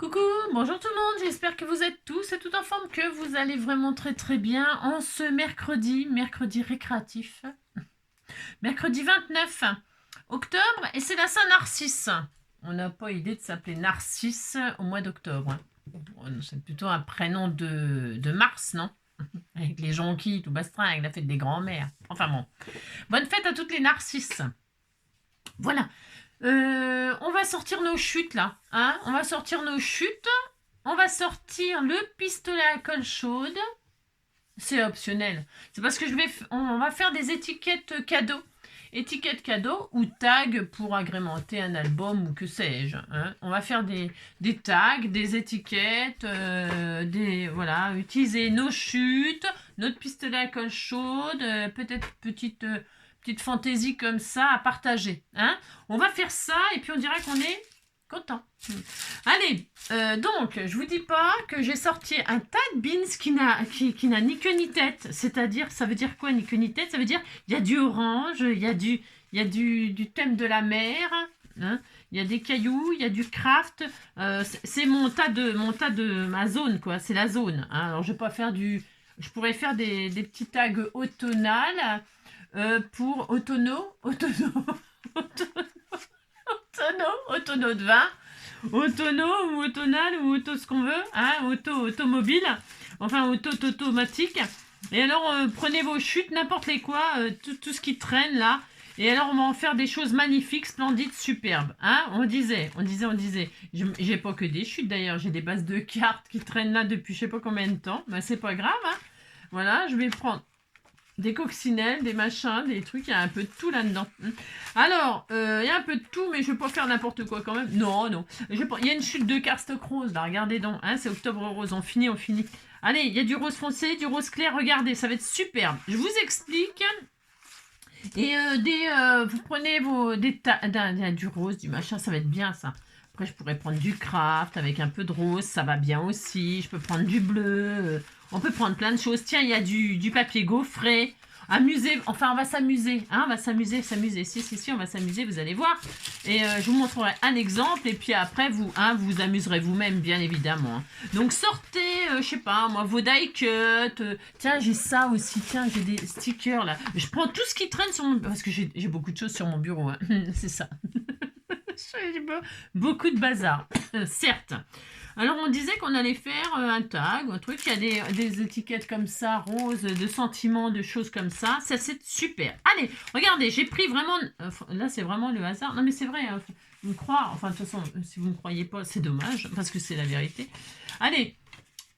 Coucou, bonjour tout le monde, j'espère que vous êtes tous et toutes en forme, que vous allez vraiment très bien en ce mercredi récréatif, mercredi 29 octobre, et c'est la Saint-Narcisse. On n'a pas idée de s'appeler Narcisse au mois d'octobre. C'est plutôt un prénom de Mars, non? Avec les jonquilles, tout bastringue, la fête des grands-mères. Enfin bon, bonne fête à toutes les Narcisses. Voilà. On va sortir nos chutes là. Hein, on va sortir nos chutes. On va sortir le pistolet à colle chaude. C'est optionnel. C'est parce que on va faire des étiquettes cadeaux. Étiquettes cadeaux ou tags pour agrémenter un album ou que sais-je. Hein. On va faire des tags, des étiquettes, voilà, utiliser nos chutes, notre pistolet à colle chaude, peut-être petite fantaisie comme ça à partager. Hein. On va faire ça et puis on dirait qu'on est content. Allez, donc, je vous dis pas que j'ai sorti un tas de beans qui n'a ni queue ni tête. C'est-à-dire, ça veut dire quoi, ni queue ni tête? Ça veut dire, il y a du orange, il y a du thème de la mer, hein, il y a des cailloux, il y a du craft. C'est mon tas de ma zone, quoi. C'est la zone. Hein. Alors, je pourrais faire des petits tags automnales pour autono de vin, autono ou automnal ou auto ce qu'on veut, hein, automobile, enfin automatique. Et alors prenez vos chutes, n'importe les quoi, tout ce qui traîne là. Et alors on va en faire des choses magnifiques, splendides, superbes. Hein, on disait. J'ai pas que des chutes d'ailleurs, j'ai des bases de cartes qui traînent là depuis je sais pas combien de temps. Ben c'est pas grave. Hein. Voilà, je vais prendre des coccinelles, des machins, des trucs, il y a un peu de tout là-dedans. Alors, il y a un peu de tout, mais je vais pas faire n'importe quoi quand même. Non. Il y a une chute de cardstock rose, là, regardez donc. Hein, c'est octobre rose, on finit. Allez, il y a du rose foncé, du rose clair, regardez, ça va être superbe. Je vous explique. Et vous prenez du rose, du machin, ça va être bien ça. Après, je pourrais prendre du craft avec un peu de rose, ça va bien aussi. Je peux prendre du bleu, on peut prendre plein de choses. Tiens, il y a du papier gaufré. On va s'amuser. Hein, on va s'amuser. Si, on va s'amuser, vous allez voir. Et je vous montrerai un exemple. Et puis après, vous amuserez vous-même, bien évidemment. Hein. Donc, sortez, je sais pas, moi, vos die cuts. Tiens, j'ai ça aussi. Tiens, j'ai des stickers, là. Je prends tout ce qui traîne sur mon... Parce que j'ai beaucoup de choses sur mon bureau. Hein. C'est ça. J'ai beaucoup de bazar, certes. Alors on disait qu'on allait faire un tag, un truc, il y a des étiquettes comme ça, roses, de sentiments, de choses comme ça. Ça c'est super. Allez, regardez, j'ai pris vraiment... là c'est vraiment le hasard. Non mais c'est vrai, hein, vous me croyez. Enfin de toute façon, si vous ne me croyez pas, c'est dommage, parce que c'est la vérité. Allez,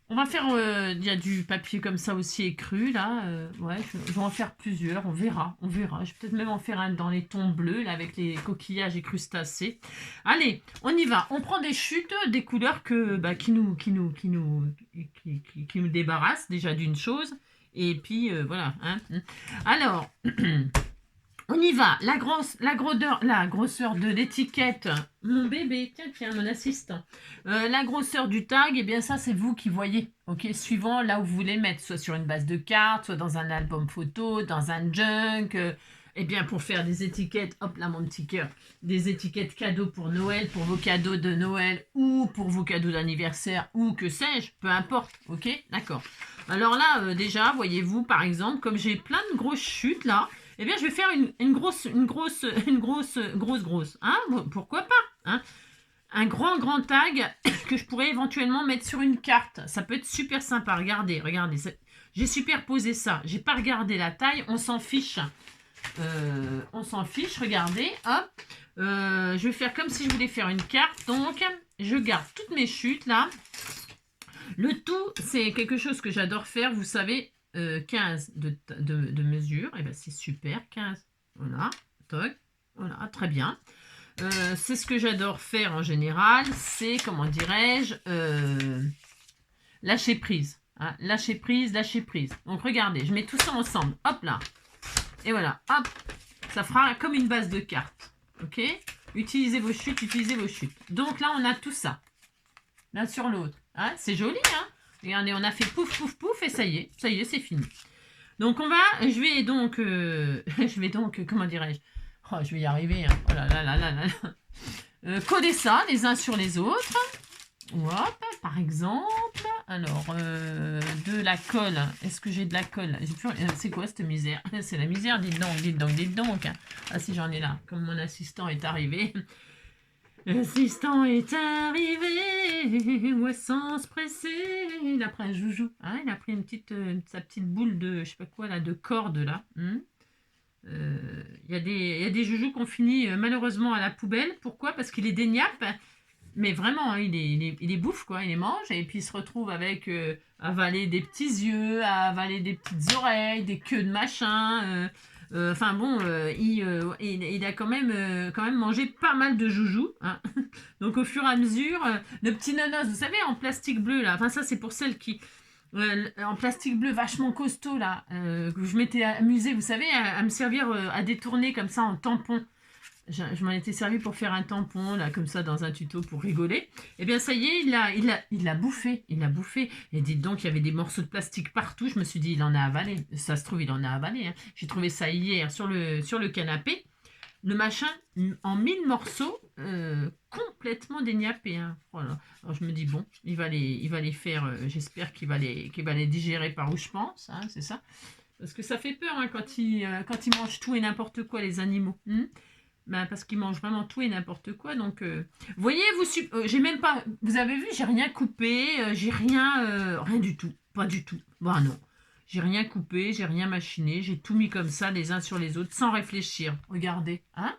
on va faire... il y a du papier comme ça aussi écru, là. Ouais, je vais en faire plusieurs, on verra. Je vais peut-être même en faire un dans les tons bleus, là, avec les coquillages et crustacés. Allez, on y va. On prend des chutes, des couleurs qui nous débarrassent déjà d'une chose. Et puis, voilà. Hein. Alors... On y va, la grosseur de l'étiquette, mon bébé, tiens, mon assistant. La grosseur du tag, eh bien ça c'est vous qui voyez, ok, suivant là où vous voulez le mettre, soit sur une base de cartes, soit dans un album photo, dans un junk, eh bien pour faire des étiquettes, hop là mon petit cœur, des étiquettes cadeaux pour Noël, pour vos cadeaux de Noël ou pour vos cadeaux d'anniversaire ou que sais-je, peu importe, ok, d'accord. Alors là, déjà, voyez-vous par exemple, comme j'ai plein de grosses chutes là, eh bien, je vais faire une grosse. Hein, pourquoi pas hein. Un grand tag que je pourrais éventuellement mettre sur une carte. Ça peut être super sympa. Regardez. J'ai superposé ça. J'ai pas regardé la taille. On s'en fiche. Regardez. Hop. Je vais faire comme si je voulais faire une carte. Donc, je garde toutes mes chutes là. Le tout, c'est quelque chose que j'adore faire. Vous savez... 15 de mesure, et ben c'est super, 15, voilà, toc, voilà, très bien. C'est ce que j'adore faire en général, c'est, comment dirais-je, lâcher prise, hein, lâcher prise. Donc regardez, je mets tout ça ensemble, hop là, et voilà, hop, ça fera comme une base de cartes, ok. Utilisez vos chutes. Donc là, on a tout ça, l'un sur l'autre, hein, c'est joli, hein. Regardez, on a fait pouf, et ça y est, c'est fini. Donc, je vais donc, comment dirais-je, oh, je vais y arriver, hein. Oh là là, coller ça les uns sur les autres. Hop, par exemple. Alors, de la colle. Est-ce que j'ai de la colle? C'est quoi cette misère? C'est la misère, dites donc, dites donc, dites donc. Ah si, j'en ai là. Comme mon assistant est arrivé. L'assistant est arrivé, au sens pressé. Il a pris un joujou. Hein, il a pris sa petite boule de, je sais pas quoi, là, de corde, là. Il y a des joujoux qu'on finit malheureusement à la poubelle. Pourquoi? Parce qu'il est déniappe. Mais vraiment, hein, il les bouffe, quoi. Il les mange. Et puis, il se retrouve avec avaler des petits yeux, à avaler des petites oreilles, des queues de machin. Enfin bon, il a quand même mangé pas mal de joujoux. Hein. Donc au fur et à mesure, le petit nanos, vous savez, en plastique bleu là. Enfin ça c'est pour celles qui en plastique bleu vachement costaud là, que je m'étais amusée, vous savez, à me servir à détourner comme ça en tampon. Je m'en étais servi pour faire un tampon, là, comme ça, dans un tuto pour rigoler. Eh bien, ça y est, il l'a bouffé. Il l'a bouffé. Et dites donc, il y avait des morceaux de plastique partout. Je me suis dit, il en a avalé. Ça se trouve, il en a avalé. Hein. J'ai trouvé ça hier sur le canapé. Le machin, en 1000 morceaux, complètement déniappé. Hein. Voilà. Alors, je me dis, bon, il va les faire. J'espère qu'il va les digérer par où je pense. Hein, c'est ça. Parce que ça fait peur hein, quand ils mangent tout et n'importe quoi, les animaux. Ben, parce qu'ils mangent vraiment tout et n'importe quoi. Donc, vous voyez, j'ai même pas. Vous avez vu, j'ai rien coupé, j'ai rien du tout, pas du tout. Bon, non, j'ai rien coupé, j'ai rien machiné, j'ai tout mis comme ça, les uns sur les autres, sans réfléchir. Regardez, hein.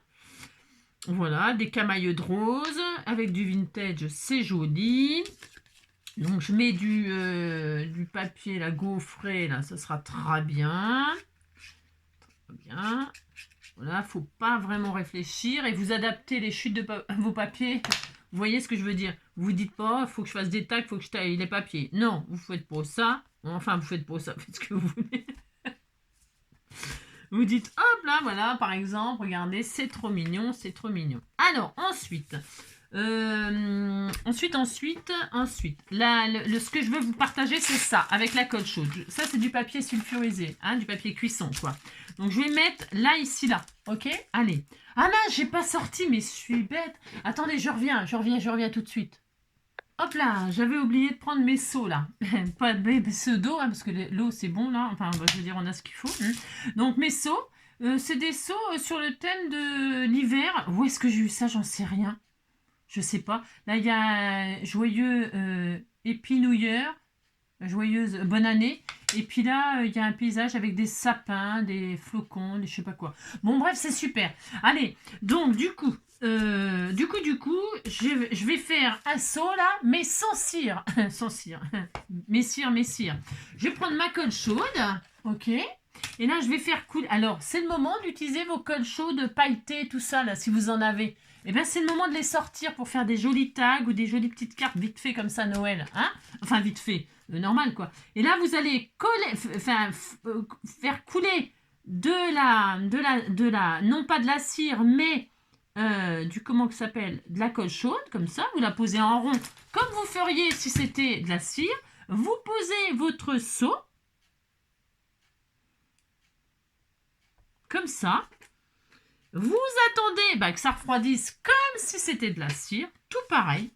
Voilà, des camailleux de rose avec du vintage, c'est joli. Donc, je mets du papier, la gaufrée, là, ça sera très bien. Très bien. Voilà, faut pas vraiment réfléchir et vous adaptez les chutes de vos papiers. Vous voyez ce que je veux dire? Vous dites pas, faut que je fasse des tacs, faut que je taille les papiers. Non, vous faites pas ça. Enfin, vous faites pas ça, faites ce que vous voulez. Vous dites, hop là, voilà, par exemple, regardez, c'est trop mignon, c'est trop mignon. Alors, ensuite, ce que je veux vous partager, c'est ça, avec la colle chaude. Ça, c'est du papier sulfurisé, hein, du papier cuisson, quoi. Donc, je vais mettre là, ici, là, ok? Allez. Ah mince, j'ai pas sorti, mais je suis bête. Attendez, je reviens tout de suite. Hop là, j'avais oublié de prendre mes seaux, là. Pas de pseudo, hein, parce que l'eau, c'est bon, là. Enfin, je veux dire, on a ce qu'il faut. Donc, mes seaux, c'est des seaux sur le thème de l'hiver. Où est-ce que j'ai eu ça? J'en sais rien. Je sais pas. Là, il y a joyeux Happy New Year, joyeuse bonne année. Et puis là, il y a un paysage avec des sapins, des flocons, des je sais pas quoi. Bon, bref, c'est super. Allez, donc du coup, je vais faire un saut là, mais sans cire. Sans cire. Messire. Je vais prendre ma colle chaude, ok. Et là, je vais faire couler. Alors, c'est le moment d'utiliser vos colles chaudes, pailletées, tout ça, là, si vous en avez. Eh bien, c'est le moment de les sortir pour faire des jolis tags ou des jolies petites cartes vite fait comme ça, Noël. Hein, enfin, vite fait. Normal, quoi. Et là, vous allez faire couler non pas de la cire, mais comment ça s'appelle? De la colle chaude, comme ça. Vous la posez en rond, comme vous feriez si c'était de la cire. Vous posez votre seau. Comme ça. Vous attendez que ça refroidisse comme si c'était de la cire. Tout pareil.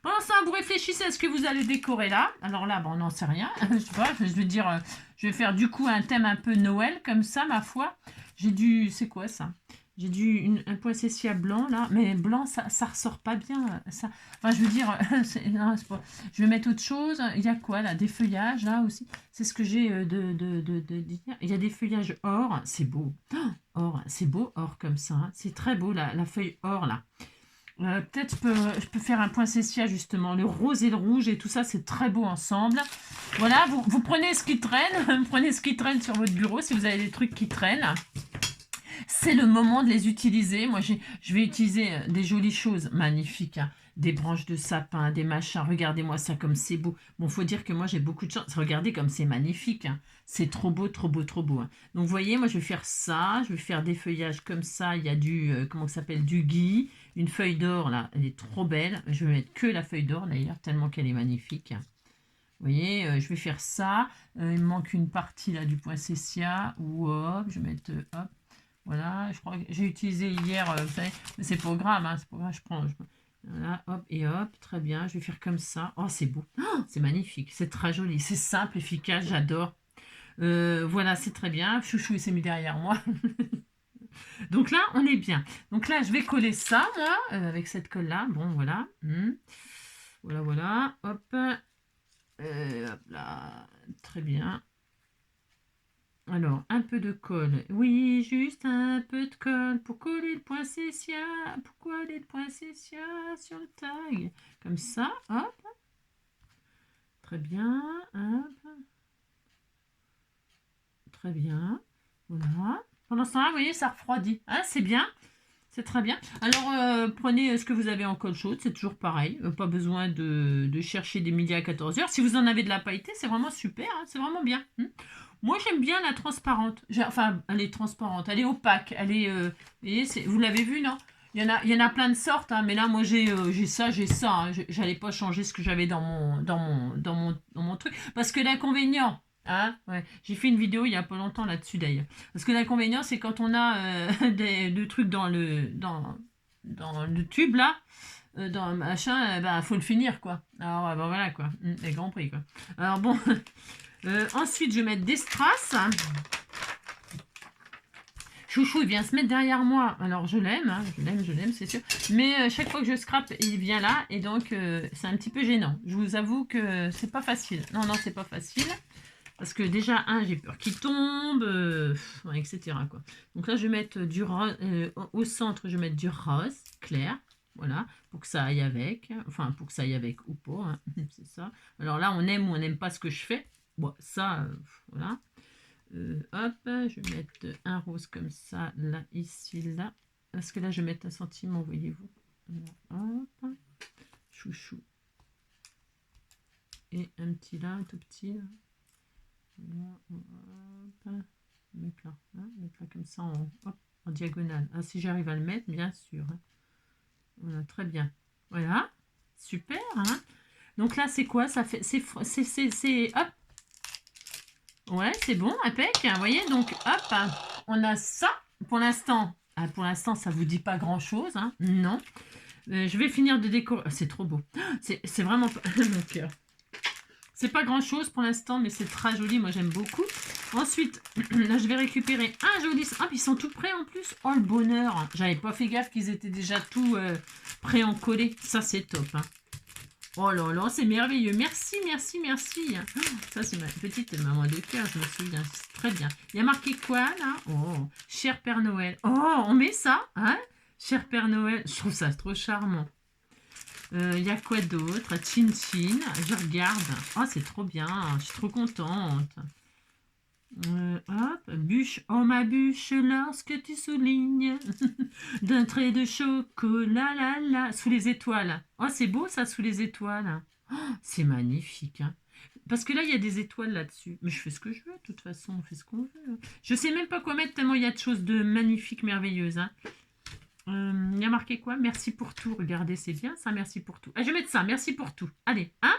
Pendant ça, vous réfléchissez à ce que vous allez décorer là. Alors là, on n'en sait rien. Je sais pas, je vais dire, je vais faire du coup un thème un peu Noël, comme ça, ma foi. C'est quoi ça? J'ai un poinsettia blanc là, mais blanc ça ressort pas bien. Ça, enfin, je veux dire, non, pas, je vais mettre autre chose. Il y a quoi là? Des feuillages là aussi. C'est ce que j'ai il y a des feuillages or, c'est beau. Or, c'est beau, or comme ça. Hein. C'est très beau la feuille or là. Peut-être je peux faire un poinsettia justement. Le rose et le rouge et tout ça, c'est très beau ensemble. Voilà, vous prenez ce qui traîne. Vous prenez ce qui traîne sur votre bureau si vous avez des trucs qui traînent. C'est le moment de les utiliser. Moi, je vais utiliser des jolies choses magnifiques. Hein. Des branches de sapin, des machins. Regardez-moi ça comme c'est beau. Bon, faut dire que moi, j'ai beaucoup de chance. Regardez comme c'est magnifique. Hein. C'est trop beau. Hein. Donc, vous voyez, moi, je vais faire ça. Je vais faire des feuillages comme ça. Il y a comment ça s'appelle? Du gui. Une feuille d'or, là. Elle est trop belle. Je vais mettre que la feuille d'or, d'ailleurs, tellement qu'elle est magnifique. Vous voyez, je vais faire ça. Il me manque une partie, là, du poinsettia. Ou hop, je vais mettre, hop. Voilà, je crois que j'ai utilisé hier, vous savez, mais c'est pas grave, hein, c'est pas grave, Voilà, hop et hop, très bien. Je vais faire comme ça. Oh, c'est beau. Oh, c'est magnifique. C'est très joli. C'est simple, efficace. J'adore. Voilà, c'est très bien. Chouchou, il s'est mis derrière moi. Donc là, on est bien. Donc là, je vais coller ça, moi, avec cette colle-là. Bon, voilà. Voilà, voilà. Hop. Hop là. Très bien. Alors, un peu de colle. Oui, juste un peu de colle pour coller le poinsettia. Pour coller le poinsettia sur le tag. Comme ça, hop. Très bien. Hop. Très bien. Voilà. Pendant ce temps-là, vous voyez, ça refroidit. Hein, c'est bien. C'est très bien. Alors, prenez ce que vous avez en colle chaude. C'est toujours pareil. Pas besoin de chercher des midi à 14 heures. Si vous en avez de la pailleté, c'est vraiment super. Hein, c'est vraiment bien. Moi, j'aime bien la transparente. Enfin, elle est transparente. Elle est opaque. Elle est, vous voyez, vous l'avez vu, non? Il y en a plein de sortes. Hein, mais là, moi, j'ai ça, j'ai ça. Hein. J'allais pas changer ce que j'avais dans mon truc. Parce que l'inconvénient... Hein, ouais. J'ai fait une vidéo il y a pas longtemps là-dessus d'ailleurs. Parce que l'inconvénient, c'est quand on a des trucs dans le tube là, dans le machin, bah, faut le finir quoi. Alors bah, voilà quoi, les grands prix quoi. Alors bon, ensuite je vais mettre des strass. Chouchou, il vient se mettre derrière moi. Alors je l'aime, hein, je l'aime, c'est sûr. Mais chaque fois que je scrape, il vient là et donc c'est un petit peu gênant. Je vous avoue que c'est pas facile. Non, c'est pas facile. Parce que déjà, j'ai peur qu'il tombe, etc. quoi. Donc là, je vais mettre du rose, au centre, je vais mettre du rose clair, voilà, pour que ça aille avec, enfin, pour que ça aille avec ou pas, hein, c'est ça. Alors là, on aime ou on n'aime pas ce que je fais. Bon, ça, voilà. Hop, je vais mettre un rose comme ça, là, ici, là. Parce que là, je vais mettre un sentiment, voyez-vous. Hop, chouchou. Et un petit là, un tout petit, là. Mettre là comme ça en diagonale. Ah, si j'arrive à le mettre, bien sûr. Hein. Voilà, très bien. Voilà, super. Hein. Donc là, c'est quoi? Ça fait, c'est, hop. Ouais, c'est bon, impec. Vous voyez, donc hop, hein, on a ça. Pour l'instant, ça vous dit pas grand-chose. Hein. Non. Je vais finir de décorer. C'est trop beau. C'est vraiment mon cœur. C'est pas grand chose pour l'instant, mais c'est très joli. Moi, j'aime beaucoup. Ensuite, là, je vais récupérer un joli... Ah, puis ils sont tout prêts en plus. Oh, le bonheur. J'avais pas fait gaffe qu'ils étaient déjà tout prêts en collé. Ça, c'est top. Hein. Oh là là, c'est merveilleux. Merci, merci, merci. Ça, c'est ma petite maman de cœur. Je me souviens. C'est très bien. Il y a marqué quoi, là? Oh, cher Père Noël. Oh, on met ça, hein? Cher Père Noël. Je trouve ça trop charmant. Il y a quoi d'autre? Chin Chin. Je regarde. Oh, c'est trop bien. Je suis trop contente. Hop. Bûche. Oh, ma bûche, lorsque tu soulignes d'un trait de chocolat, là. Sous les étoiles. Oh, c'est beau, ça, sous les étoiles. Oh, c'est magnifique. Hein. Parce que là, il y a des étoiles là-dessus. Mais je fais ce que je veux, de toute façon. On fait ce qu'on veut. Je sais même pas quoi mettre, tellement il y a de choses de magnifiques, merveilleuses. Hein. Il y a marqué quoi? Merci pour tout. Regardez, c'est bien ça, merci pour tout. Ah, je vais mettre ça, merci pour tout. Allez, hein?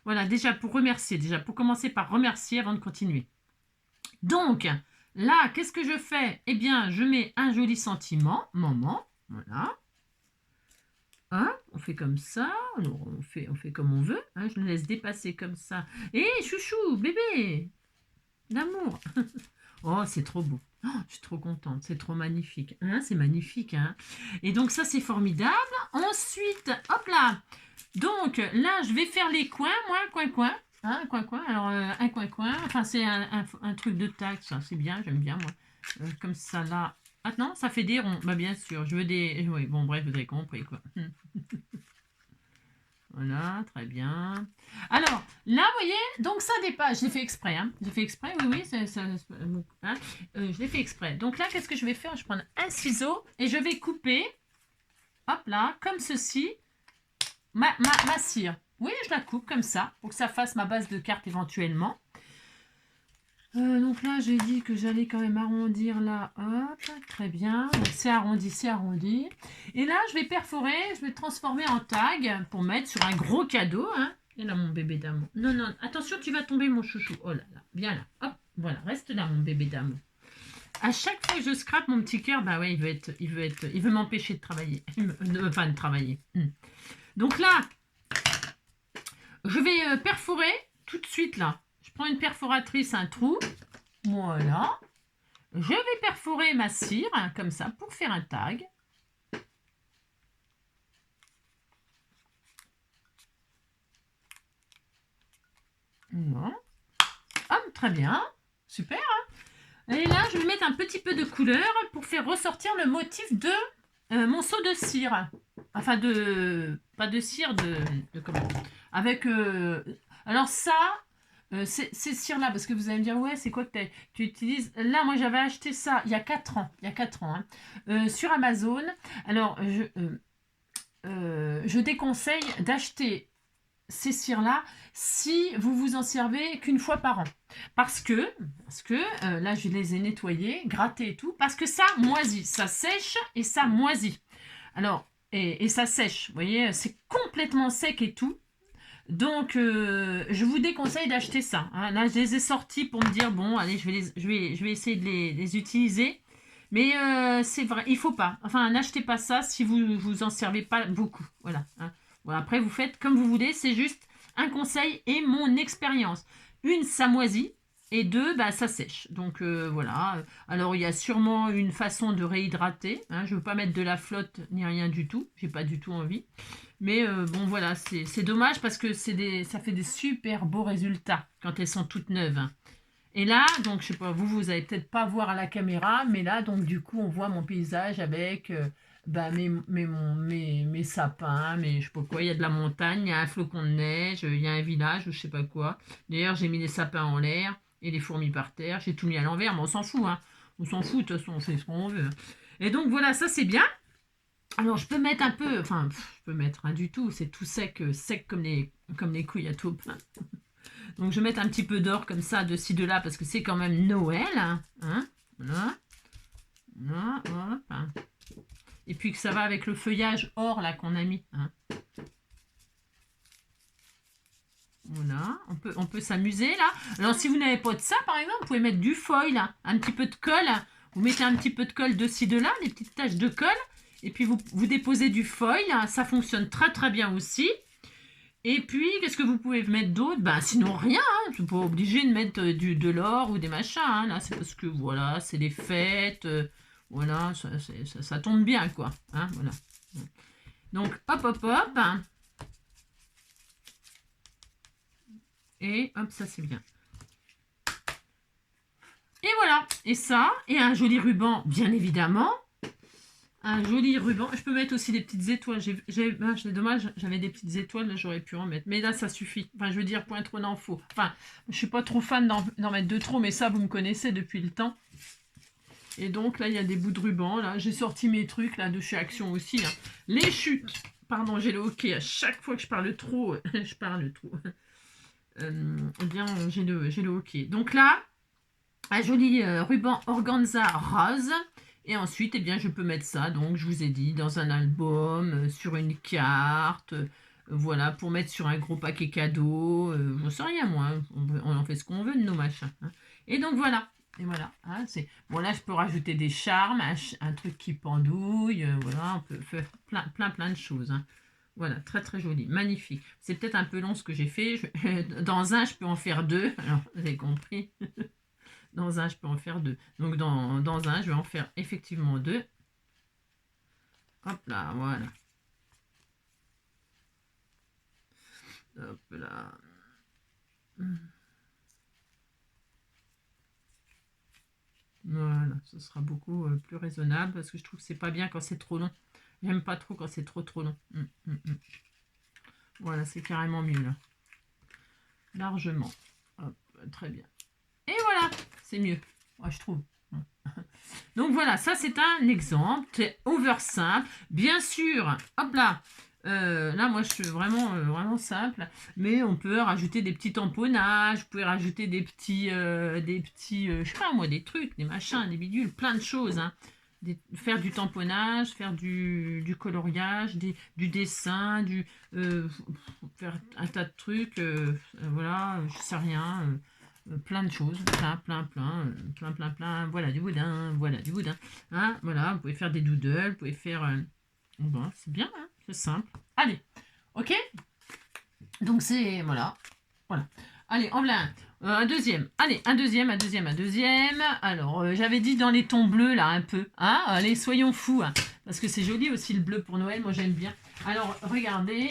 Voilà, déjà pour remercier, pour commencer par remercier avant de continuer. Donc, là, qu'est-ce que je fais? Eh bien, je mets un joli sentiment, maman, voilà. Hein? On fait comme ça, alors on fait comme on veut. Hein? Je le laisse dépasser comme ça. Et chouchou, bébé, l'amour. Oh, c'est trop beau. Oh, je suis trop contente. C'est trop magnifique. Hein, c'est magnifique. Hein. Et donc, ça, c'est formidable. Ensuite, hop là. Donc, là, je vais faire les coins. Moi, coin. Hein, coin. Alors, un coin. Enfin, c'est un truc de taxe. Ça, c'est bien. J'aime bien, moi. Comme ça, là. Ah non, ça fait des ronds. Bah, bien sûr. Je veux des... Oui, bon, bref, vous avez compris, quoi. Voilà, très bien. Alors, là, vous voyez, donc ça dépasse. Je l'ai fait exprès. Hein. J'ai fait exprès, oui. Hein. Je l'ai fait exprès. Donc là, qu'est-ce que je vais faire? Je vais prendre un ciseau et je vais couper, hop là, comme ceci, ma cire. Oui, je la coupe comme ça, pour que ça fasse ma base de carte éventuellement. Donc là, j'ai dit que j'allais quand même arrondir là. Hop, très bien. C'est arrondi. Et là, je vais perforer, je vais transformer en tag pour mettre sur un gros cadeau. Hein. Et là, mon bébé d'amour. Non, attention, tu vas tomber, mon chouchou. Oh là là, viens là. Hop, voilà, reste là, mon bébé d'amour. À chaque fois que je scrape mon petit cœur, bah ouais, il veut m'empêcher de travailler. Enfin, de travailler. Donc là, je vais perforer tout de suite là. Je prends une perforatrice, un trou. Voilà. Je vais perforer ma cire, hein, comme ça, pour faire un tag. Voilà. Hop, très bien. Super. Hein. Et là, je vais mettre un petit peu de couleur pour faire ressortir le motif de mon seau de cire. Enfin, pas de cire, de comment. Avec... alors ça... ces cires-là, parce que vous allez me dire, ouais, c'est quoi que tu utilises? Là, moi, j'avais acheté ça il y a 4 ans. Il y a 4 ans. Hein, sur Amazon. Alors, je déconseille d'acheter ces cires-là si vous vous en servez qu'une fois par an. Parce que là, je les ai nettoyées, grattées et tout, parce que ça moisit. Ça sèche et ça moisit. Alors, et ça sèche. Vous voyez, c'est complètement sec et tout. Donc, je vous déconseille d'acheter ça. Hein. Là, je les ai sortis pour me dire, bon, allez, je vais essayer de les utiliser. Mais c'est vrai, il faut pas. Enfin, n'achetez pas ça si vous vous en servez pas beaucoup. Voilà. Hein. Bon, après, vous faites comme vous voulez. C'est juste un conseil et mon expérience. Une, ça moisit. Et deux, bah, ça sèche. Donc, voilà. Alors, il y a sûrement une façon de réhydrater. Hein. Je ne veux pas mettre de la flotte ni rien du tout. J'ai pas du tout envie. Mais bon, voilà, c'est dommage parce que ça fait des super beaux résultats quand elles sont toutes neuves. Hein. Et là, donc, je sais pas, vous allez peut-être pas voir à la caméra, mais là, donc, du coup, on voit mon paysage avec bah, mes sapins, je sais pas quoi, il y a de la montagne, il y a un flocon de neige, il y a un village, je sais pas quoi. D'ailleurs, j'ai mis les sapins en l'air et les fourmis par terre, j'ai tout mis à l'envers, mais on s'en fout, hein. On s'en fout, de toute façon, on fait ce qu'on veut. Et donc, voilà, ça, c'est bien. Alors, je peux mettre un peu, enfin, je peux mettre rien du tout, c'est tout sec, sec comme les couilles à taupe. Donc, je vais mettre un petit peu d'or comme ça, de ci, de là, parce que c'est quand même Noël. Hein, voilà. Voilà, hop, hein. Et puis que ça va avec le feuillage or là qu'on a mis. Hein. Voilà, on peut s'amuser là. Alors, si vous n'avez pas de ça, par exemple, vous pouvez mettre du foil, un petit peu de colle. Vous mettez un petit peu de colle de ci, de là, des petites taches de colle. Et puis, vous déposez du foil. Ça fonctionne très, très bien aussi. Et puis, qu'est-ce que vous pouvez mettre d'autre? Ben, sinon, rien. Hein. Je ne suis pas obligé de mettre de l'or ou des machins. Hein. Là, c'est parce que, voilà, c'est les fêtes. Voilà, ça tombe bien, quoi. Hein, voilà. Donc, hop, hop, hop. Et hop, ça, c'est bien. Et voilà. Et ça, et un joli ruban, bien évidemment. Un joli ruban. Je peux mettre aussi des petites étoiles. C'est dommage, j'avais des petites étoiles, là j'aurais pu en mettre. Mais là, ça suffit. Enfin, je veux dire, pour être en faux. Enfin, je suis pas trop fan d'en mettre de trop, mais ça, vous me connaissez depuis le temps. Et donc, là, il y a des bouts de ruban. Là, j'ai sorti mes trucs, là, de chez Action aussi. Hein. Les chutes. Pardon, j'ai le hockey. À chaque fois que je parle trop, je parle trop. Eh bien, j'ai le hockey. Donc là, un joli ruban organza rose. Et ensuite, eh bien, je peux mettre ça, donc, je vous ai dit, dans un album, sur une carte, voilà, pour mettre sur un gros paquet cadeau, j'en sais rien, moi, hein. On en fait ce qu'on veut de nos machins. Hein. Et donc, voilà. Et voilà, hein, bon, là, je peux rajouter des charmes, un truc qui pendouille, voilà, on peut faire plein de choses. Hein. Voilà, très très joli, magnifique. C'est peut-être un peu long ce que j'ai fait. Dans un, je peux en faire deux, alors, vous avez compris. Dans un, je peux en faire deux. Donc, dans un, je vais en faire effectivement deux. Hop là, voilà. Hop là. Voilà, ce sera beaucoup plus raisonnable parce que je trouve que c'est pas bien quand c'est trop long. J'aime pas trop quand c'est trop long. Voilà, c'est carrément mieux là. Largement. Hop, très bien. Et voilà, c'est mieux. Moi, je trouve. Donc voilà, ça c'est un exemple, c'est over simple. Bien sûr, hop là, là moi je suis vraiment simple, mais on peut rajouter des petits tamponnages, vous pouvez rajouter des petits, je sais pas moi, des trucs, des machins, des bidules, plein de choses. Hein. Faire du tamponnage, faire du coloriage, du dessin, faire un tas de trucs, voilà, je sais rien. plein de choses, plein, voilà du boudin, hein, voilà, vous pouvez faire des doodles, vous pouvez faire, bon, c'est bien, hein, c'est simple, allez, ok, donc c'est, voilà, allez, en voilà un deuxième, allez, un deuxième, alors, j'avais dit dans les tons bleus, là, un peu, hein, allez, soyons fous, hein, parce que c'est joli aussi le bleu pour Noël, moi j'aime bien. Alors, regardez,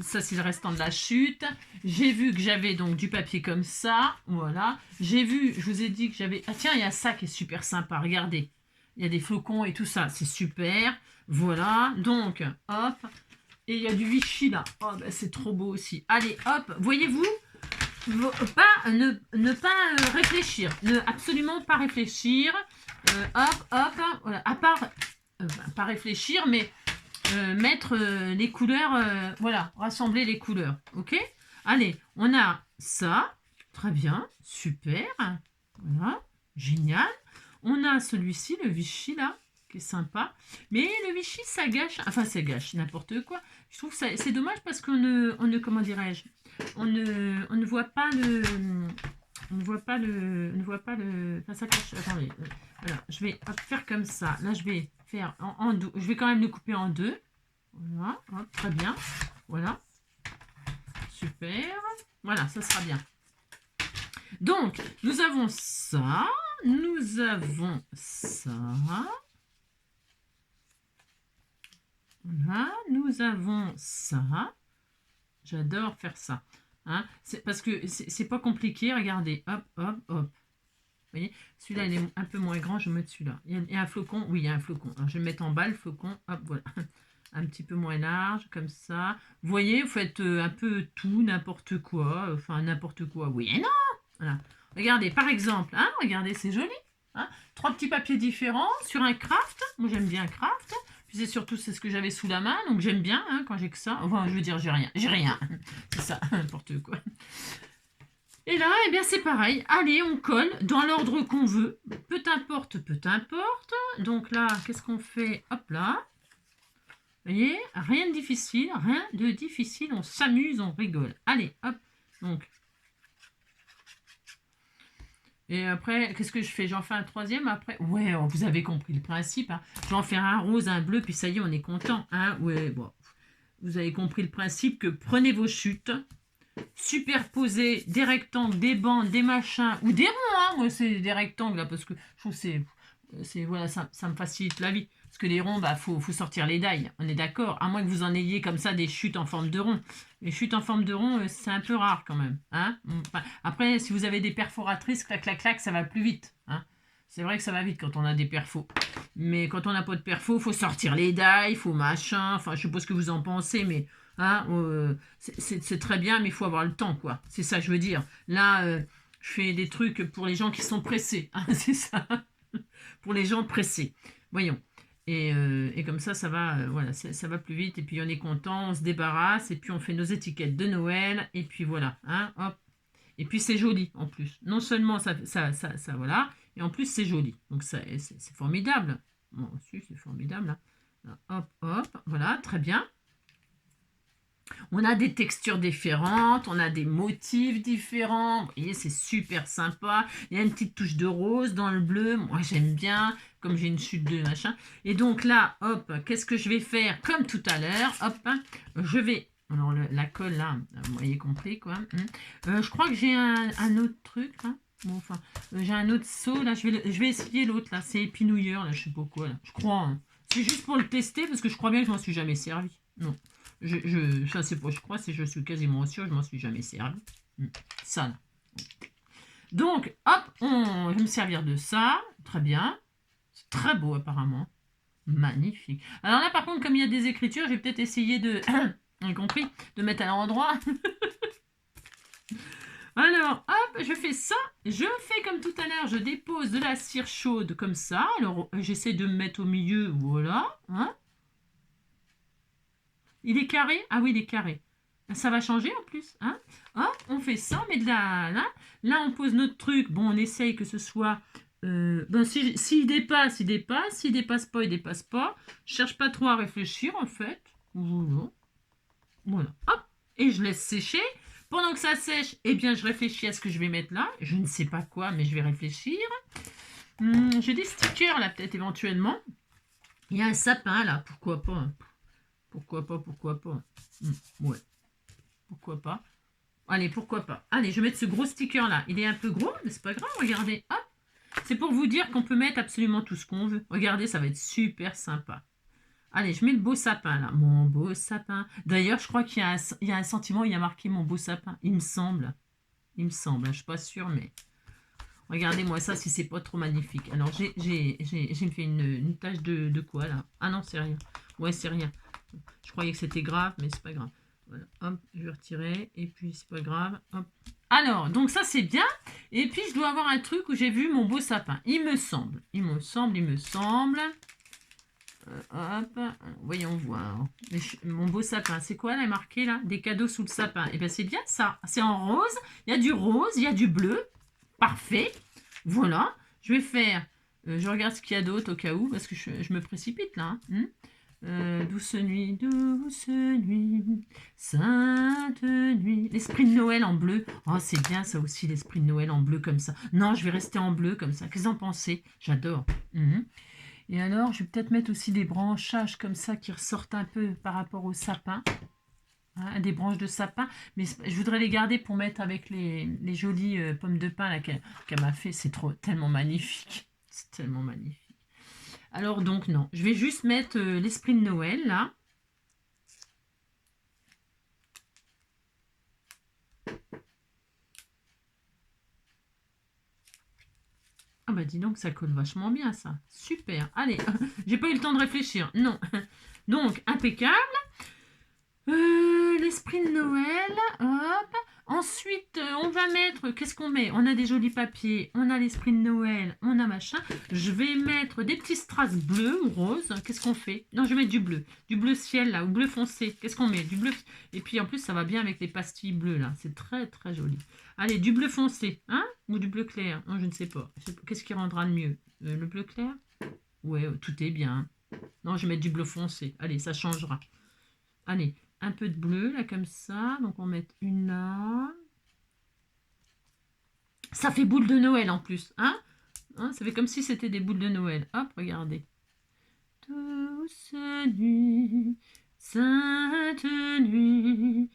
ça c'est le restant de la chute. J'ai vu que j'avais donc du papier comme ça, voilà. J'ai vu, je vous ai dit que j'avais... Ah tiens, il y a ça qui est super sympa, regardez. Il y a des flocons et tout ça, c'est super. Voilà, donc, hop. Et il y a du Vichy là, oh, ben, c'est trop beau aussi. Allez, hop, voyez-vous, ne pas réfléchir, absolument pas réfléchir. Hop, voilà, à part, pas réfléchir, mais... mettre les couleurs, voilà, rassembler les couleurs, ok. Allez, on a ça, très bien, super, voilà, génial. On a celui-ci, le Vichy là, qui est sympa, mais le Vichy ça gâche, enfin ça gâche n'importe quoi. Je trouve que c'est dommage parce qu'on ne comment dirais-je, on ne voit pas le... Enfin, ça cache. Attendez. Voilà, je vais faire comme ça. Là, je vais faire je vais quand même le couper en deux. Voilà, hop, très bien. Voilà. Super. Voilà, ça sera bien. Donc, nous avons ça. Nous avons ça. Voilà, nous avons ça. J'adore faire ça. Hein, c'est parce que c'est pas compliqué, regardez, hop, hop, hop. Vous voyez, celui-là, il est un peu moins grand, je vais mettre celui-là. Il y a un flocon, oui, il y a un flocon. Alors, je vais mettre en bas le flocon, hop, voilà. Un petit peu moins large, comme ça. Vous voyez, vous faites un peu tout, n'importe quoi. Enfin, n'importe quoi, oui et non. Voilà. Regardez, par exemple, hein, regardez, c'est joli. Hein, 3 petits papiers différents sur un craft. Moi, j'aime bien craft. Puis c'est surtout c'est ce que j'avais sous la main, donc j'aime bien hein, quand j'ai que ça. Enfin, je veux dire, j'ai rien. C'est ça, n'importe quoi. Et là, eh bien, c'est pareil. Allez, on colle dans l'ordre qu'on veut. Peu importe. Donc là, qu'est-ce qu'on fait? Hop là. Vous voyez, rien de difficile. On s'amuse, on rigole. Allez, hop. Donc. Et après, qu'est-ce que je fais? J'en fais un troisième après. Ouais, vous avez compris le principe. Hein. Je vais en faire un rose, un bleu, puis ça y est, on est content. Hein. Ouais, bon. Vous avez compris le principe que prenez vos chutes, superposez des rectangles, des bandes, des machins, ou des ronds. Hein. Moi, c'est des rectangles, là, parce que je trouve que voilà, ça me facilite la vie. Parce que les ronds, bah, faut sortir les dailles. On est d'accord. À moins que vous en ayez comme ça des chutes en forme de rond. Les chutes en forme de rond, c'est un peu rare quand même. Hein, après, si vous avez des perforatrices, clac, clac, clac, ça va plus vite. Hein. C'est vrai que ça va vite quand on a des perfos. Mais quand on n'a pas de perfos, il faut sortir les dailles, il faut machin. Enfin, je sais pas ce que vous en pensez, mais hein, c'est très bien, mais il faut avoir le temps, quoi. C'est ça que je veux dire. Là, je fais des trucs pour les gens qui sont pressés. Hein, c'est ça. Pour les gens pressés. Voyons. Et comme ça va, voilà, ça va plus vite. Et puis on est content, on se débarrasse. Et puis on fait nos étiquettes de Noël. Et puis voilà, hein, hop. Et puis c'est joli en plus. Non seulement ça voilà, et en plus c'est joli. Donc c'est formidable. Bon, si, c'est formidable. Hein. Hop, hop, voilà, très bien. On a des textures différentes, on a des motifs différents. Vous voyez, c'est super sympa. Il y a une petite touche de rose dans le bleu. Moi, j'aime bien, comme j'ai une chute de machin. Et donc là, hop, qu'est-ce que je vais faire? Comme tout à l'heure, hop, hein, je vais... Alors, la colle, là, vous m'avez compris, quoi. Je crois que j'ai un autre truc, là. Bon, enfin, j'ai un autre seau, là. Je vais essayer l'autre, là. C'est épinouilleur, là, je sais pas quoi, là. Je crois, hein. C'est juste pour le tester, parce que je crois bien que je m'en suis jamais servi. Non. Ça c'est pas je crois, c'est je suis quasiment sûr, je m'en suis jamais servi. Ça là. Donc, hop, je vais me servir de ça. Très bien. C'est très beau apparemment. Magnifique. Alors là par contre, comme il y a des écritures, je vais peut-être essayer de... Vous avez compris? De mettre à l'endroit. Alors, hop, je fais ça. Je fais comme tout à l'heure, je dépose de la cire chaude comme ça. Alors, j'essaie de me mettre au milieu. Voilà. Hein. Il est carré? Ah oui, il est carré. Ça va changer en plus. Hein, hop, on fait ça, on met de la... Là, on pose notre truc. Bon, on essaye que ce soit... bon, s'il dépasse, il dépasse. S'il dépasse pas, il dépasse pas. Je cherche pas trop à réfléchir, en fait. Voilà. Hop. Et je laisse sécher Pendant que ça sèche, eh bien, je réfléchis à ce que je vais mettre là. Je ne sais pas quoi, mais je vais réfléchir. J'ai des stickers là, peut-être éventuellement. Il y a un sapin là, pourquoi pas. Pourquoi pas, pourquoi pas. Ouais, pourquoi pas. Allez, pourquoi pas. Allez, je vais mettre ce gros sticker là. Il est un peu gros, mais c'est pas grave, regardez. Hop. C'est pour vous dire qu'on peut mettre absolument tout ce qu'on veut. Regardez, ça va être super sympa. Allez, je mets le beau sapin là. Mon beau sapin. D'ailleurs, je crois qu'il y a un sentiment, il y a marqué mon beau sapin. Il me semble. Il me semble. Je ne suis pas sûre, mais... Regardez-moi ça si c'est pas trop magnifique. Alors, j'ai fait une tache de quoi là? Ah non, c'est rien. Ouais, c'est rien. Je croyais que c'était grave, mais c'est pas grave. Voilà, hop, je vais retirer. Et puis, c'est pas grave. Hop. Alors, donc ça, c'est bien. Et puis, je dois avoir un truc où j'ai vu mon beau sapin. Il me semble. Hop, voyons voir. Mon beau sapin, c'est quoi là marqué là? Des cadeaux sous le sapin. Et bien, c'est bien ça. C'est en rose. Il y a du rose, il y a du bleu. Parfait. Voilà. Je vais faire... je regarde ce qu'il y a d'autre au cas où, parce que je me précipite là. Douce nuit, sainte nuit. L'esprit de Noël en bleu. Oh, c'est bien ça aussi, l'esprit de Noël en bleu comme ça. Non, je vais rester en bleu comme ça. Qu'est-ce que vous en pensez? J'adore. Et alors, je vais peut-être mettre aussi des branchages comme ça qui ressortent un peu par rapport au sapin. Hein, des branches de sapin. Mais je voudrais les garder pour mettre avec les jolies pommes de pin qu'elle m'a fait. C'est tellement magnifique. C'est tellement magnifique. Alors donc, non. Je vais juste mettre l'esprit de Noël, là. Ah bah dis donc, ça colle vachement bien, ça. Super. Allez, j'ai pas eu le temps de réfléchir. Non. Donc, impeccable. L'esprit de Noël. Hop. Ensuite, on va mettre... Qu'est-ce qu'on met? On a des jolis papiers. On a l'esprit de Noël. On a machin. Je vais mettre des petits strass bleus ou roses. Qu'est-ce qu'on fait? Non, je vais mettre du bleu. Du bleu ciel, là. Ou bleu foncé. Qu'est-ce qu'on met? Du bleu... Et puis, en plus, ça va bien avec les pastilles bleues, là. C'est très, très joli. Allez, du bleu foncé. Hein? Ou du bleu clair? Non, je ne sais pas. Qu'est-ce qui rendra le mieux? Le bleu clair? Ouais, tout est bien. Non, je vais mettre du bleu foncé. Allez, ça changera. Allez, un peu de bleu, là, comme ça. Donc, on va mettre une là. Ça fait boule de Noël, en plus. Hein? Ça fait comme si c'était des boules de Noël. Hop, regardez. Douce nuit, sainte nuit.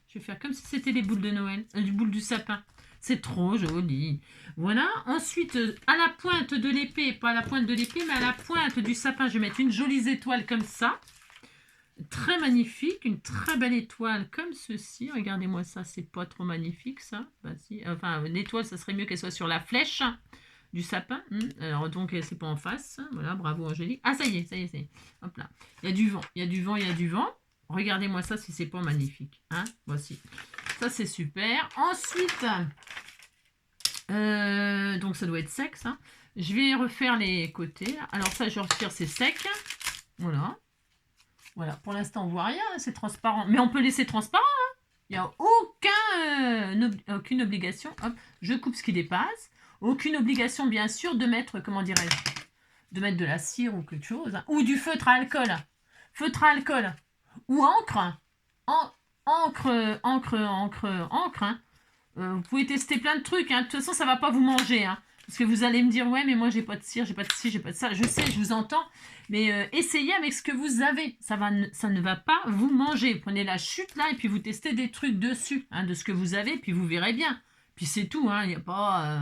Je vais faire comme si c'était des boules de Noël, du boule du sapin. C'est trop joli. Voilà. Ensuite, à la pointe de l'épée, pas à la pointe de l'épée, mais à la pointe du sapin, je vais mettre une jolie étoile comme ça. Très magnifique. Une très belle étoile comme ceci. Regardez-moi ça, c'est pas trop magnifique ça. Bah, si. Enfin, l'étoile, ça serait mieux qu'elle soit sur la flèche du sapin. Alors, donc, c'est pas en face. Voilà, bravo Angélique. Ah, ça y est, ça y est, ça y est. Hop là. Il y a du vent, il y a du vent, il y a du vent. Regardez-moi ça si c'est pas magnifique. Hein, voici. Ça, c'est super. Ensuite, donc ça doit être sec, ça. Je vais refaire les côtés. Alors ça, je retire, c'est sec. Voilà. Voilà. Pour l'instant, on voit rien. C'est transparent. Mais on peut laisser transparent. Hein. Il n'y a aucune obligation. Hop, je coupe ce qui dépasse. Aucune obligation, bien sûr, de mettre, comment dirais-je, de mettre de la cire ou quelque chose. Hein. Ou du feutre à alcool. Feutre à alcool. Ou encre. Encre. Hein. Vous pouvez tester plein de trucs. Hein. De toute façon, ça ne va pas vous manger. Hein. Parce que vous allez me dire, ouais, mais moi, j'ai pas de cire, j'ai pas de ci, j'ai pas de ça. Je sais, je vous entends. Mais essayez avec ce que vous avez. Ça ne va pas vous manger. Vous prenez la chute, là, et puis vous testez des trucs dessus, hein, de ce que vous avez, puis vous verrez bien. Puis c'est tout, hein, il n'y a pas,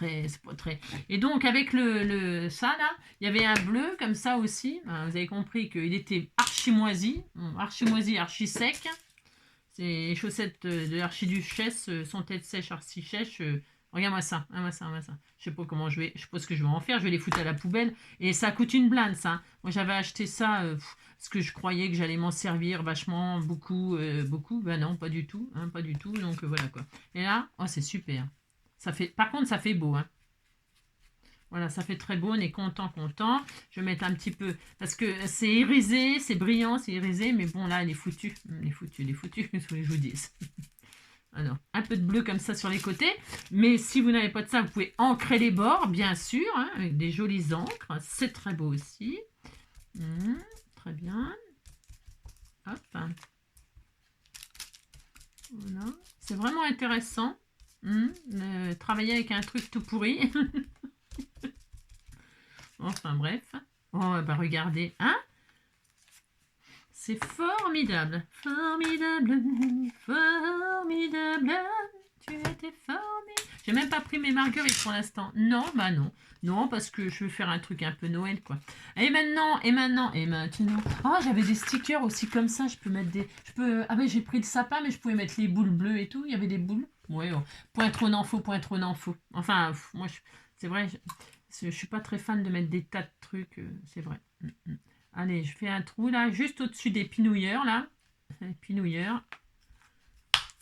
c'est pas très... Et donc, avec ça, là, il y avait un bleu, comme ça aussi. Hein, vous avez compris qu'il était archi moisi, archi sec. Les chaussettes de l'archiduchesse sont tête sèche, archi sèche. Regarde-moi ça, Je sais pas comment je sais pas ce que je vais en faire. Je vais les foutre à la poubelle. Et ça coûte une blinde, ça. Moi, j'avais acheté ça parce que je croyais que j'allais m'en servir vachement, beaucoup. Ben non, pas du tout. Hein, pas du tout. Donc, voilà, quoi. Et là, oh, c'est super. Par contre, ça fait beau, hein. Voilà, ça fait très beau, on est content. Je vais mettre un petit peu, parce que c'est irisé, c'est brillant, c'est irisé, mais bon, là, elle est foutue. Elle est foutue, qu'est-ce que je vous dise. Alors, un peu de bleu comme ça sur les côtés. Mais si vous n'avez pas de ça, vous pouvez ancrer les bords, bien sûr, hein, avec des jolies encres. C'est très beau aussi. Très bien. Hop. Voilà. C'est vraiment intéressant. Travailler avec un truc tout pourri. Enfin bref. Oh, bah regardez. Hein? C'est formidable. Formidable. Formidable. Tu étais formidable. J'ai même pas pris mes marguerites pour l'instant. Non, bah non. Non, parce que je veux faire un truc un peu Noël, quoi. Et maintenant. Oh, j'avais des stickers aussi comme ça. Je peux mettre des... Ah ben, j'ai pris le sapin, mais je pouvais mettre les boules bleues et tout. Il y avait des boules. Ouais, oh. Point trop n'en faut, point trop n'en faut. Enfin, moi, c'est vrai, je suis pas très fan de mettre des tas de trucs. C'est vrai. Allez, je fais un trou, là, juste au-dessus des pinouilleurs, là. Pinouilleurs.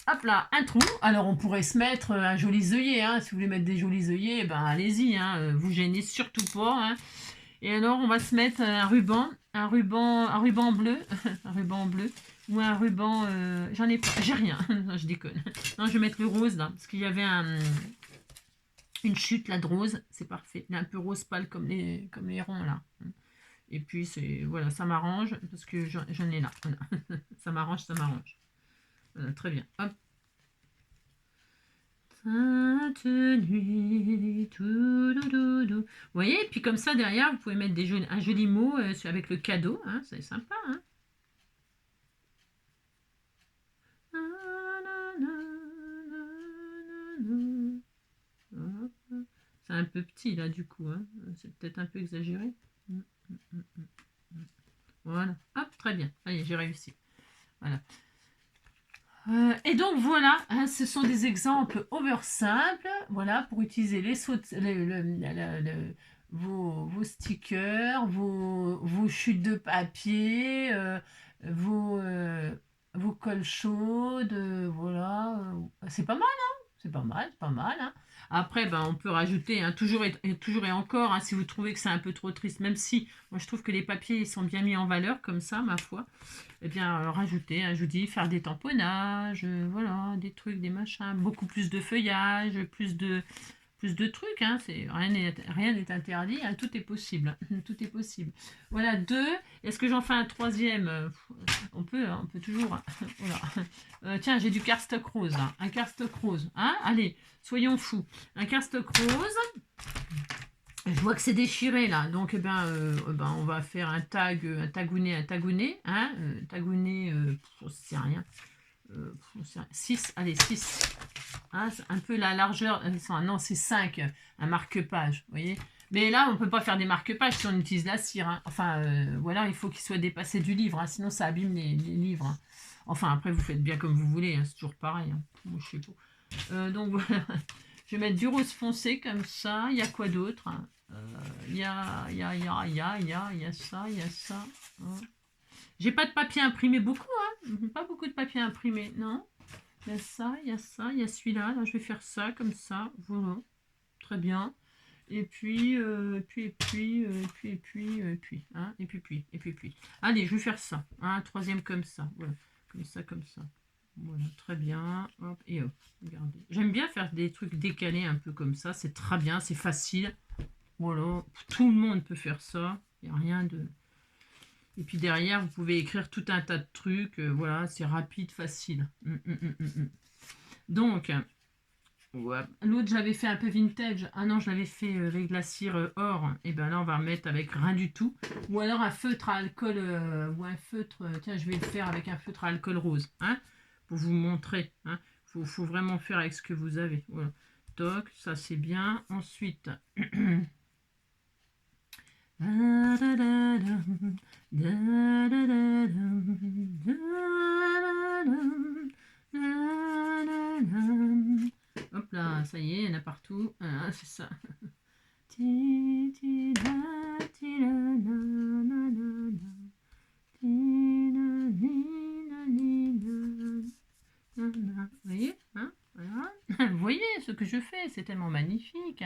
Hop là, un trou. Alors on pourrait se mettre un joli œillet, hein. Si vous voulez mettre des jolis œillets, ben allez-y, hein. Vous gênez surtout pas, hein. Et alors on va se mettre un ruban bleu, un ruban bleu, ou un ruban, j'en ai pas, j'ai rien, non, je déconne. Non, je vais mettre le rose là, parce qu'il y avait une chute là de rose, c'est parfait. Il est un peu rose pâle comme les ronds là. Et puis c'est, voilà, ça m'arrange, parce que j'en ai là, voilà. Ça m'arrange. Voilà, très bien. Hop. Sainte nuit, vous voyez, et puis comme ça derrière, vous pouvez mettre un joli mot avec le cadeau, hein, c'est sympa. Hein. C'est un peu petit là du coup, hein. C'est peut-être un peu exagéré. Voilà, hop, très bien. Allez, j'ai réussi. Voilà. Et donc voilà, hein, ce sont des exemples over simples, voilà, pour utiliser vos stickers, vos chutes de papier, vos colles chaudes, voilà, c'est pas mal, hein, c'est pas mal, hein. Après, ben, on peut rajouter, hein, toujours et encore, hein, si vous trouvez que c'est un peu trop triste, même si moi je trouve que les papiers ils sont bien mis en valeur comme ça, ma foi. Eh bien, rajouter, hein, je vous dis, faire des tamponnages, voilà, des trucs, des machins, beaucoup plus de feuillage, plus de trucs, hein, rien n'est interdit, hein, tout est possible, tout est possible. Voilà, 2. Est-ce que j'en fais un troisième? On peut toujours, voilà. Tiens, j'ai du cardstock rose, là, un cardstock rose, hein, allez, soyons fous, un cardstock rose. Je vois que c'est déchiré là, donc on va faire un tagounet, hein, tagounet, c'est rien, 6, allez, 6, hein, un peu la largeur, non c'est 5, un marque-page, vous voyez, mais là on peut pas faire des marque-pages si on utilise la cire, hein. Enfin, voilà, il faut qu'il soit dépassé du livre, hein, sinon ça abîme les livres, hein. Enfin, après vous faites bien comme vous voulez, hein, c'est toujours pareil, hein. Moi je sais pas. Donc voilà. Je vais mettre du rose foncé comme ça. Il y a quoi d'autre? Il y a ça, il y a ça. Hein. J'ai pas de papier imprimé beaucoup, hein. Pas beaucoup de papier imprimé, non. Il y a ça, il y a ça, il y a celui-là. Là, je vais faire ça, comme ça. Voilà. Très bien. Et puis, hein, et puis. Allez, je vais faire ça. Hein, un troisième comme ça. Voilà. Comme ça. Voilà, très bien. Hop, et hop, regardez. J'aime bien faire des trucs décalés un peu comme ça. C'est très bien, c'est facile. Voilà, tout le monde peut faire ça. Il n'y a rien de... Et puis derrière, vous pouvez écrire tout un tas de trucs. Voilà, c'est rapide, facile. Donc, ouais. L'autre, j'avais fait un peu vintage. Ah non, je l'avais fait avec de la cire or. Et bien là, on va mettre avec rien du tout. Ou alors un feutre à alcool, ou un feutre... tiens, je vais le faire avec un feutre à alcool rose. Hein, pour vous montrer. Hein. Faut vraiment faire avec ce que vous avez. Voilà. Toc, ça c'est bien. Ensuite... Hop là, ça y est, il y en a partout. Ah, c'est ça. Vous voyez, hein, voilà. Vous voyez ce que que je fais, c'est tellement magnifique.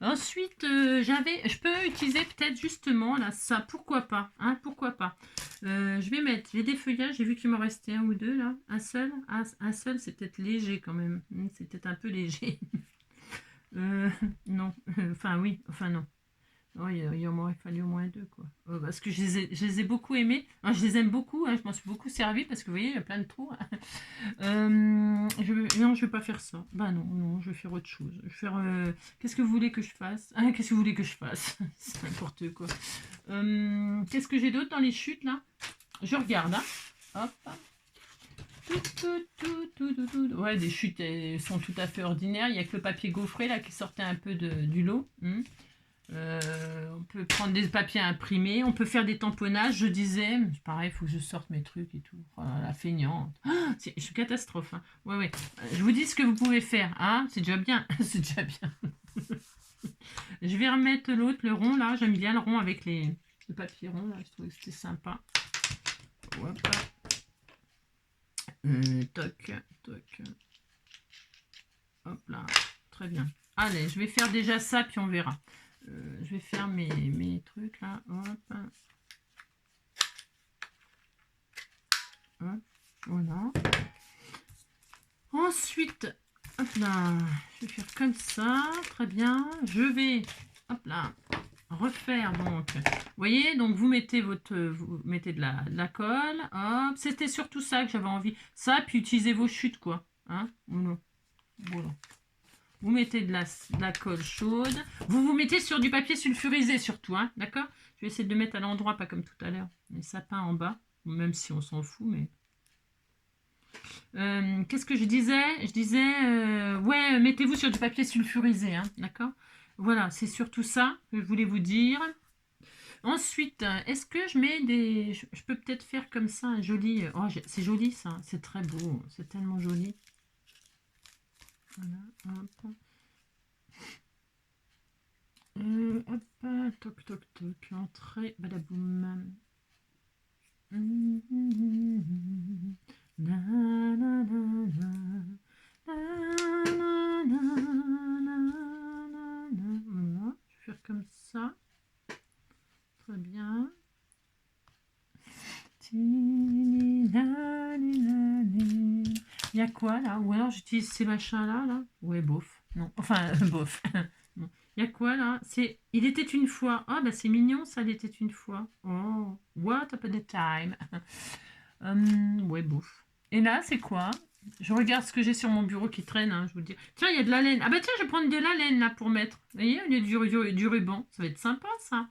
Ensuite, je peux utiliser peut-être justement là ça, pourquoi pas, hein, pourquoi pas. Je vais mettre, j'ai des feuillages, j'ai vu qu'il m'en restait un ou deux là, un seul, un seul, c'est peut-être léger quand même, c'est peut-être un peu léger. Non, enfin oui, enfin non. Oh, il m'aurait fallu au moins deux, quoi. Parce que je les ai beaucoup aimés. Enfin, je les aime beaucoup, hein, je m'en suis beaucoup servi parce que vous voyez, il y a plein de trous. Non, je vais pas faire ça. Bah non, non, je vais faire autre chose. Je vais faire. Qu'est-ce que vous voulez que je fasse? Ah, qu'est-ce que vous voulez que je fasse? C'est n'importe quoi. Qu'est-ce que j'ai d'autre dans les chutes là? Je regarde, hein. Hop. Ouais, des chutes elles sont tout à fait ordinaires. Il n'y a que le papier gaufré là qui sortait un peu du lot. On peut prendre des papiers imprimés, on peut faire des tamponnages, je disais, pareil, il faut que je sorte mes trucs et tout. Oh, la feignante. Je suis catastrophe. Hein. Ouais. Je vous dis ce que vous pouvez faire. Hein, c'est déjà bien. C'est déjà bien. Je vais remettre l'autre, le rond là. J'aime bien le rond avec le papier rond là. Je trouvais que c'était sympa. Hop. Toc. Hop là. Très bien. Allez, je vais faire déjà ça, puis on verra. Je vais faire mes trucs là. Hop. Hop. Voilà. Ensuite, hop là, je vais faire comme ça. Très bien. Je vais, hop là, refaire donc. Vous voyez, donc vous mettez de la colle. Hop. C'était surtout ça que j'avais envie. Ça, puis utilisez vos chutes, quoi. Hein? Voilà. Vous mettez de la colle chaude. Vous mettez sur du papier sulfurisé surtout, hein, d'accord? Je vais essayer de le mettre à l'endroit, pas comme tout à l'heure. Les sapins en bas, même si on s'en fout, mais... Qu'est-ce que je disais? Je disais, ouais, mettez-vous sur du papier sulfurisé, hein, d'accord? Voilà, c'est surtout ça que je voulais vous dire. Ensuite, est-ce que je mets des... Je peux peut-être faire comme ça un joli... Oh, c'est joli ça, c'est très beau, c'est tellement joli. Voilà, hop. Hop, toc, entrée, badaboum. Voilà, je vais faire comme ça. Très bien. Il y a quoi là? Ou alors j'utilise ces machins là? Ouais, bof. Non, enfin, bof. Non. Il y a quoi là? Il était une fois. Ah, bah c'est mignon ça, il était une fois. Oh, what upon a time. Ouais, bof. Et là, c'est quoi? Je regarde ce que j'ai sur mon bureau qui traîne, hein, je vous le dis. Tiens, il y a de la laine. Ah bah tiens, je vais prendre de la laine là pour mettre. Vous voyez, au lieu du ruban. Ça va être sympa ça.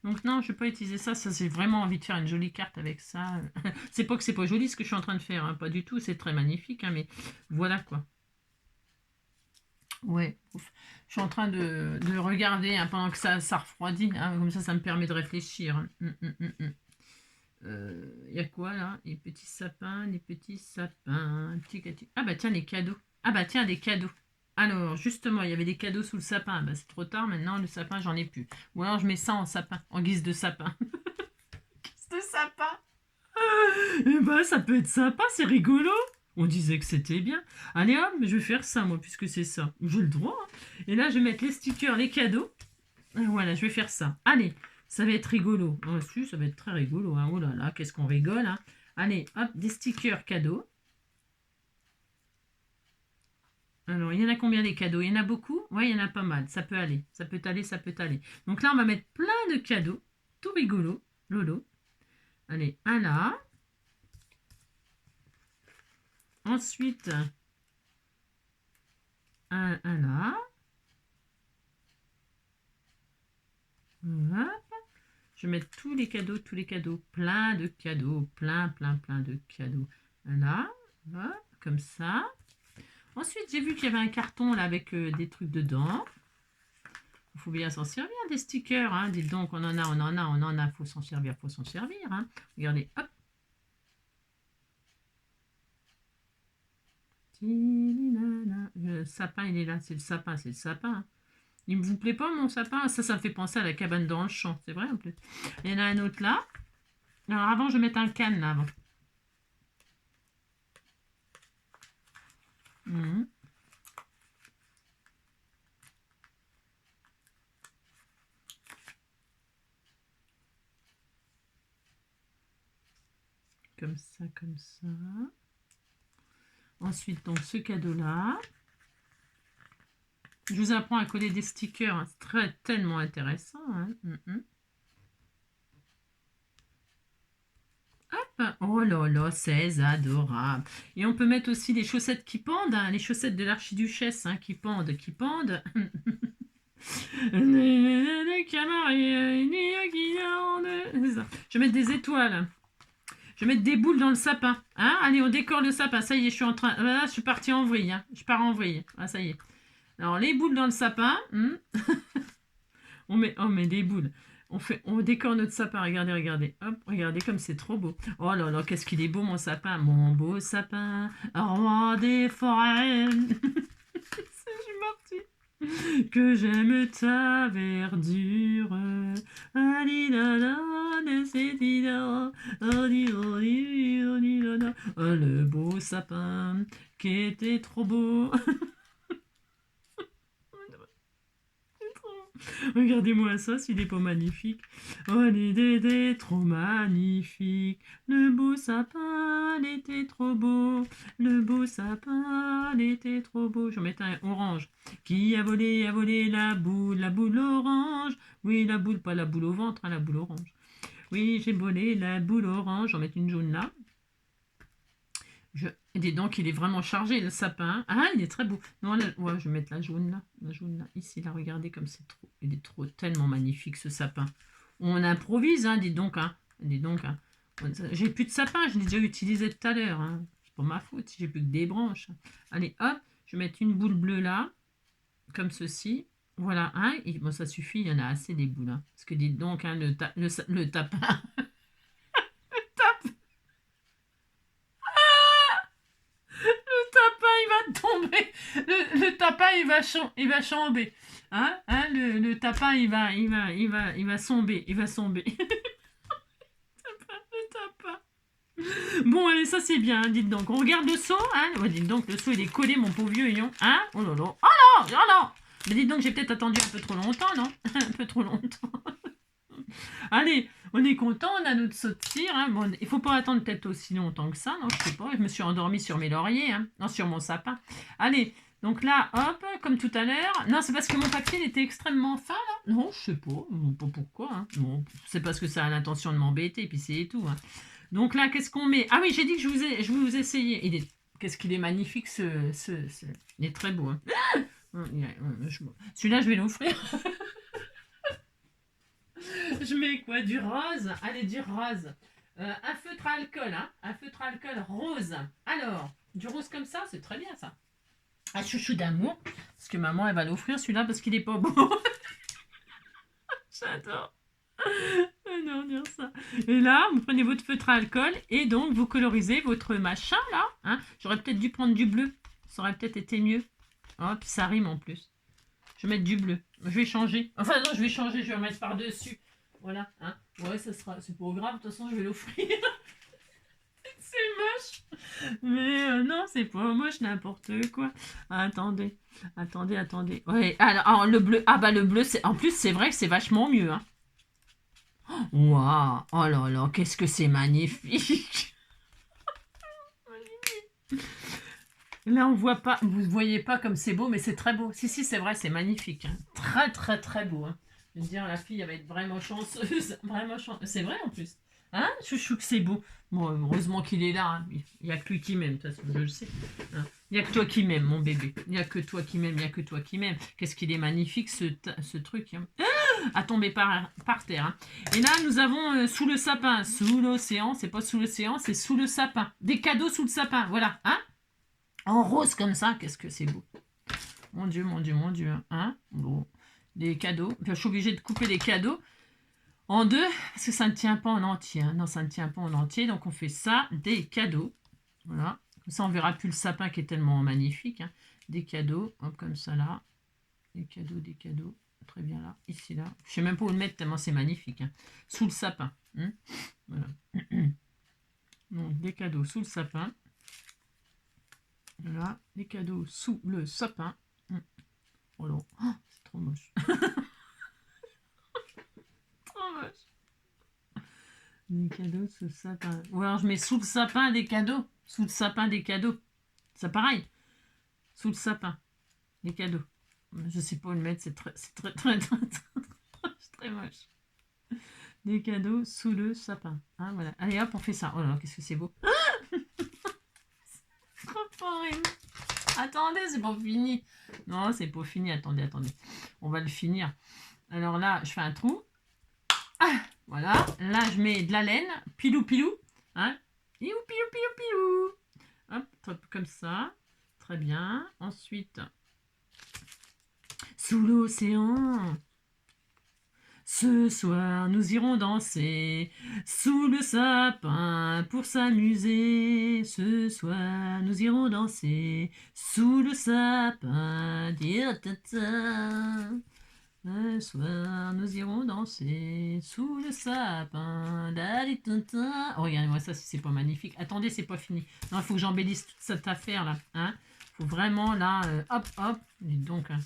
Donc non, je ne vais pas utiliser ça. Ça, j'ai vraiment envie de faire une jolie carte avec ça. C'est pas que c'est pas joli ce que je suis en train de faire. Hein. Pas du tout. C'est très magnifique. Hein, mais voilà quoi. Ouais. Ouf. Je suis en train de regarder hein, pendant que ça refroidit. Hein, comme ça me permet de réfléchir. Il y a quoi là? Les petits sapins. Ah bah tiens, les cadeaux. Ah bah tiens, des cadeaux. Alors, justement, il y avait des cadeaux sous le sapin. Bah, c'est trop tard, maintenant, le sapin, j'en ai plus. Ou alors, je mets ça en sapin, en guise de sapin. Guise de sapin. Eh ben, ça peut être sympa, c'est rigolo. On disait que c'était bien. Allez, hop, je vais faire ça, moi, puisque c'est ça. J'ai le droit. Hein. Et là, je vais mettre les stickers, les cadeaux. Et voilà, je vais faire ça. Allez, ça va être rigolo. Oh, si, ça va être très rigolo. Hein. Oh là là, qu'est-ce qu'on rigole. Hein. Allez, hop, des stickers cadeaux. Alors, il y en a combien des cadeaux? Il y en a beaucoup? Oui, il y en a pas mal. Ça peut aller. Ça peut aller, ça peut aller. Donc là, on va mettre plein de cadeaux. Tout rigolo. Lolo. Allez, un là. Ensuite, un là. Hop. Je vais mettre tous les cadeaux. Plein de cadeaux. Plein de cadeaux. Un là. Hop, comme ça. Ensuite, j'ai vu qu'il y avait un carton là avec des trucs dedans. Il faut bien s'en servir des stickers. Hein. Dites donc, on en a. Faut s'en servir. Hein. Regardez, hop. Le sapin, il est là. C'est le sapin. Hein. Il ne vous plaît pas, mon sapin? Ça me fait penser à la cabane dans le champ. C'est vrai, en plus. Il y en a un autre là. Alors, avant, je vais mettre un canne là. Avant. comme ça, comme ça. Ensuite, donc, ce cadeau-là. Je vous apprends à coller des stickers. Hein. C'est tellement intéressant. Hein. Hop. Oh là là, c'est adorable. Et on peut mettre aussi les chaussettes qui pendent. Hein, les chaussettes de l'archiduchesse hein, qui pendent, qui pendent. Je vais mettre des étoiles. Je vais mettre des boules dans le sapin. Hein, allez, on décore le sapin. Ça y est, je suis en train. Là, je suis partie en vrille. Hein. Je pars en vrille. Ah, ça y est. Alors, les boules dans le sapin. On met des boules. On décore notre sapin. Regardez, regardez. Hop, regardez comme c'est trop beau. Oh là là, qu'est-ce qu'il est beau, mon sapin. Mon beau sapin. Roi des forêts. Je suis partie. Que j'aime ta verdure. Le beau sapin qui était trop beau. Regardez-moi ça, s'il est pas magnifique. Oh, il était trop magnifique. Le beau sapin, il était trop beau. Le beau sapin, il était trop beau. Je vais mettre un orange. Qui a volé la boule orange. Oui, la boule, pas la boule au ventre, hein, la boule orange. Oui, j'ai volé la boule orange. Je vais mettre une jaune là. Dis donc, il est vraiment chargé, le sapin. Ah, il est très beau. Non, là, ouais, je vais mettre la jaune là. La jaune là. Ici, là, regardez comme c'est trop. Il est trop, tellement magnifique, ce sapin. On improvise, hein, dis donc. Hein. Dis donc. Hein. J'ai plus de sapin, je l'ai déjà utilisé tout à l'heure. Hein. C'est pas ma faute si j'ai plus que des branches. Allez, hop, je vais mettre une boule bleue là. Comme ceci. Voilà, hein. Et, bon, ça suffit, il y en a assez des boules. Hein. Parce que dites donc, hein, le tapin. Tomber. Le tapin il va chamber. Hein, le tapin il va somber. Il va somber. Le tapin. Bon allez, ça c'est bien, dites donc. On regarde le seau, hein. Ouais, dites donc, le seau il est collé, mon pauvre vieux lion. Hein. Oh là là. Oh non, oh non. Mais dites donc, j'ai peut-être attendu un peu trop longtemps, non? Un peu trop longtemps. Allez, on est content, on a notre saut de cire. Hein. Bon, il faut pas attendre peut-être aussi longtemps que ça, non? Je sais pas, je me suis endormie sur mes lauriers, hein. Non, sur mon sapin. Allez, donc là, hop, comme tout à l'heure. Non, c'est parce que mon papier il était extrêmement fin, là. Non, je sais pas, pas pourquoi. Hein. Non, c'est parce que ça a l'intention de m'embêter, puis c'est tout. Hein. Donc là, qu'est-ce qu'on met? Ah oui, j'ai dit que je vous essayais. Qu'est-ce qu'il est magnifique, il est très beau. Hein. Celui-là, je vais l'offrir. Je mets quoi? Du rose? Allez, du rose. Un feutre à alcool, hein? Un feutre à alcool rose. Alors, du rose comme ça, c'est très bien ça. Un chouchou d'amour. Parce que maman, elle va l'offrir celui-là parce qu'il est pas beau. J'adore. Non, dire ça. Et là, vous prenez votre feutre à alcool et donc vous colorisez votre machin là. Hein? J'aurais peut-être dû prendre du bleu. Ça aurait peut-être été mieux. Oh, puis ça rime en plus. Je vais mettre du bleu. Je vais changer. Enfin non, je vais changer. Je vais mettre par-dessus. Voilà. Hein. Ouais, ça sera. C'est pas grave. De toute façon, je vais l'offrir. C'est moche. Mais non, c'est pas moche n'importe quoi. Attendez. Ouais. Alors, le bleu. Ah bah le bleu, c'est. En plus, c'est vrai que c'est vachement mieux. Hein. Waouh. Oh là là, qu'est-ce que c'est magnifique. Là, on voit pas, vous voyez pas comme c'est beau, mais c'est très beau. Si, c'est vrai, c'est magnifique. Hein. Très, très, très beau. Hein. Je veux dire, la fille, elle va être vraiment chanceuse. Vraiment chanceuse. C'est vrai, en plus. Hein, chouchou, que c'est beau. Bon, heureusement qu'il est là. Hein. Il n'y a que lui qui m'aime, de toute façon, je le sais. Hein. Il n'y a que toi qui m'aime, mon bébé. Il n'y a que toi qui m'aime, il n'y a que toi qui m'aime. Qu'est-ce qu'il est magnifique, ce truc. Hein. À tomber par terre. Hein. Et là, nous avons sous le sapin, sous l'océan. C'est pas sous l'océan, c'est sous le sapin. Des cadeaux sous le sapin. Voilà. Hein. En rose comme ça, qu'est-ce que c'est beau. Mon Dieu, mon Dieu, mon Dieu. Hein. Bon, des cadeaux. Enfin, je suis obligée de couper les cadeaux en deux, parce que ça ne tient pas en entier. Hein. Non, ça ne tient pas en entier. Donc, on fait ça, des cadeaux. Voilà. Comme ça, on verra plus le sapin qui est tellement magnifique. Hein. Des cadeaux, hop, comme ça, là. Des cadeaux. Très bien, là. Ici, là. Je ne sais même pas où le mettre, tellement c'est magnifique. Hein. Sous le sapin. Hein. Voilà. Donc, des cadeaux sous le sapin. Voilà, les cadeaux sous le sapin. Oh là, oh, c'est trop moche. Trop moche. Les cadeaux sous le sapin. Ou alors je mets sous le sapin des cadeaux. Sous le sapin des cadeaux. C'est pareil. Sous le sapin. Des cadeaux. Je sais pas où le mettre, c'est très moche. Des cadeaux sous le sapin. Ah, voilà. Allez hop, on fait ça. Oh là là, qu'est-ce que c'est beau. C'est trop horrible. Attendez, c'est pas fini. Non, c'est pas fini. Attendez. On va le finir. Alors là, je fais un trou. Ah, voilà. Là, je mets de la laine. Pilou. Hein. Pilou. Hop, comme ça. Très bien. Ensuite, sous l'océan. Ce soir, nous irons danser sous le sapin pour s'amuser. Ce soir, nous irons danser sous le sapin. Ce soir, nous irons danser sous le sapin. Oh, regardez-moi ça, si c'est pas magnifique. Attendez, c'est pas fini. Non, il faut que j'embellisse toute cette affaire là. Hein, faut vraiment là, hop. Dites donc. Hein.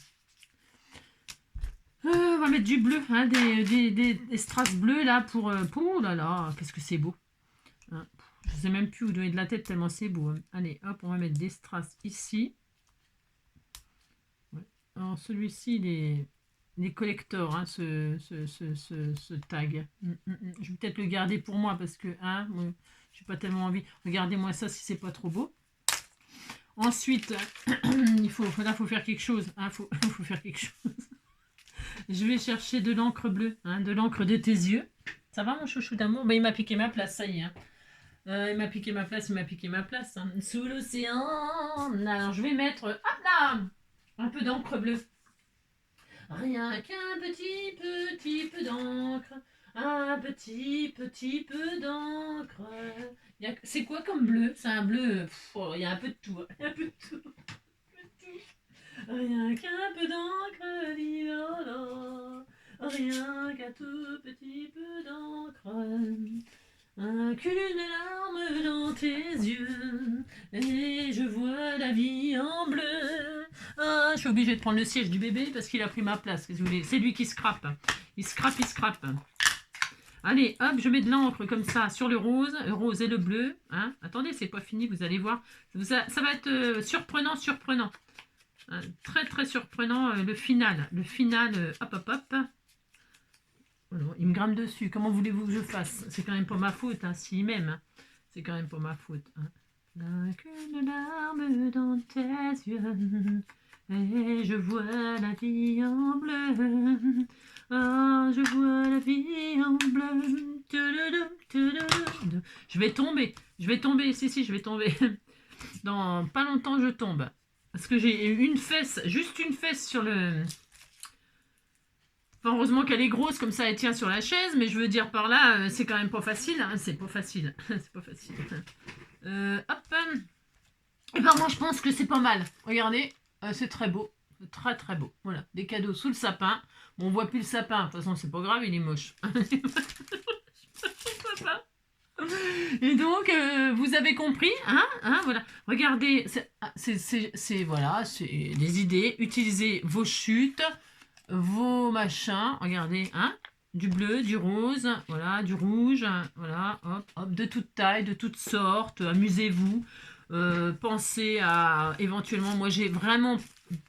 On va mettre du bleu, hein, des strass bleus là pour... oh là là, qu'est-ce que c'est beau. Hein, je sais même plus où donner de la tête tellement c'est beau. Hein. Allez, hop, on va mettre des strass ici. Ouais. Alors celui-ci, les collectors, hein, ce tag. Je vais peut-être le garder pour moi parce que hein, je n'ai pas tellement envie. Regardez-moi ça si c'est pas trop beau. Ensuite, il faut faire quelque chose. Hein, faut faire quelque chose. Je vais chercher de l'encre bleue, hein, de l'encre de tes yeux. Ça va mon chouchou d'amour? Il m'a piqué ma place, ça y est. Hein. Il m'a piqué ma place. Hein. Sous l'océan. Alors je vais mettre hop là, un peu d'encre bleue. Rien qu'un petit peu d'encre. Un petit peu d'encre. C'est quoi comme bleu? C'est un bleu. Il y a un peu de tout. Hein. Un peu de tout. Rien qu'un peu d'encre, rien qu'un tout petit peu d'encre, qu'une larme dans tes yeux, et je vois la vie en bleu. Ah, je suis obligée de prendre le siège du bébé parce qu'il a pris ma place. C'est lui qui scrape. Il scrape. Allez, hop, je mets de l'encre comme ça sur le rose et le bleu. Hein. Attendez, c'est pas fini, vous allez voir. Ça va être surprenant. Très très surprenant le final. Hop. Oh non, il me grimpe dessus. Comment voulez-vous que je fasse? C'est quand même pas ma faute, hein, s'il m'aime. Hein. C'est quand même pas ma faute. Hein. Une larme dans tes yeux, et je vois la vie en bleu. Ah, je vois la vie en bleu. Je vais tomber. Si, je vais tomber. Dans pas longtemps, je tombe. Parce que j'ai juste une fesse sur le... Enfin, heureusement qu'elle est grosse, comme ça elle tient sur la chaise, mais je veux dire par là, c'est quand même pas facile. Hein, c'est pas facile. Hop. Et ben moi je pense que c'est pas mal. Regardez, c'est très beau. Très très beau. Voilà, des cadeaux sous le sapin. Bon, on voit plus le sapin. De toute façon, c'est pas grave, il est moche. Et donc, vous avez compris, hein, voilà. Regardez, c'est des idées. Utilisez vos chutes, vos machins. Regardez, hein, du bleu, du rose, voilà, du rouge, voilà, hop, de toute taille, de toutes sortes. Amusez-vous. Pensez à éventuellement. Moi, j'ai vraiment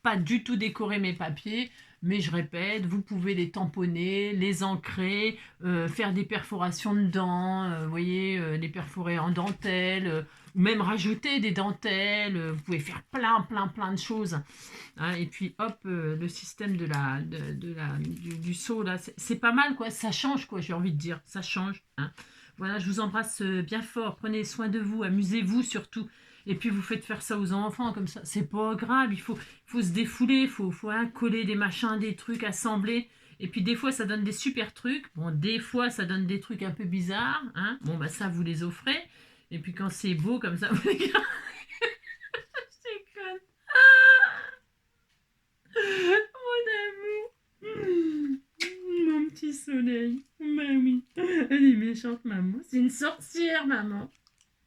pas du tout décoré mes papiers. Mais je répète, vous pouvez les tamponner, les ancrer, faire des perforations dedans, vous voyez, les perforer en dentelle, ou même rajouter des dentelles, vous pouvez faire plein de choses. Hein, et puis hop, le système du seau, là, c'est pas mal, quoi, ça change, quoi, j'ai envie de dire, ça change. Hein. Voilà, je vous embrasse bien fort, prenez soin de vous, amusez-vous surtout. Et puis vous faites faire ça aux enfants comme ça, c'est pas grave, il faut se défouler, il faut coller des machins, des trucs, assembler. Et puis des fois ça donne des super trucs, bon des fois ça donne des trucs un peu bizarres, hein. Bon bah ça vous les offrez. Et puis quand c'est beau comme ça, vous les gardez. Je déconne. Mon amour. Mon petit soleil. Mamie. Elle est méchante maman, c'est une sorcière maman.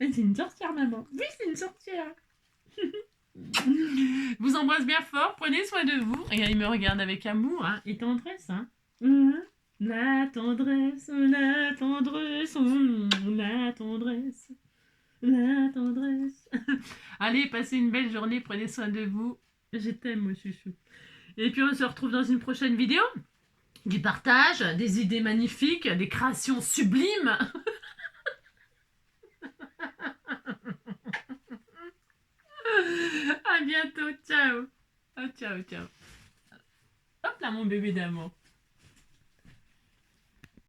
C'est une sorcière, maman. Oui, c'est une sorcière. Je vous embrasse bien fort. Prenez soin de vous. Et il me regarde avec amour hein, et tendresse. Hein. La tendresse, la tendresse, la tendresse, la tendresse. Allez, passez une belle journée, prenez soin de vous. Je t'aime, mon chouchou. Et puis on se retrouve dans une prochaine vidéo. Du partage, des idées magnifiques, des créations sublimes. À bientôt, ciao. Ah, ciao, ciao. Hop là, mon bébé d'amour.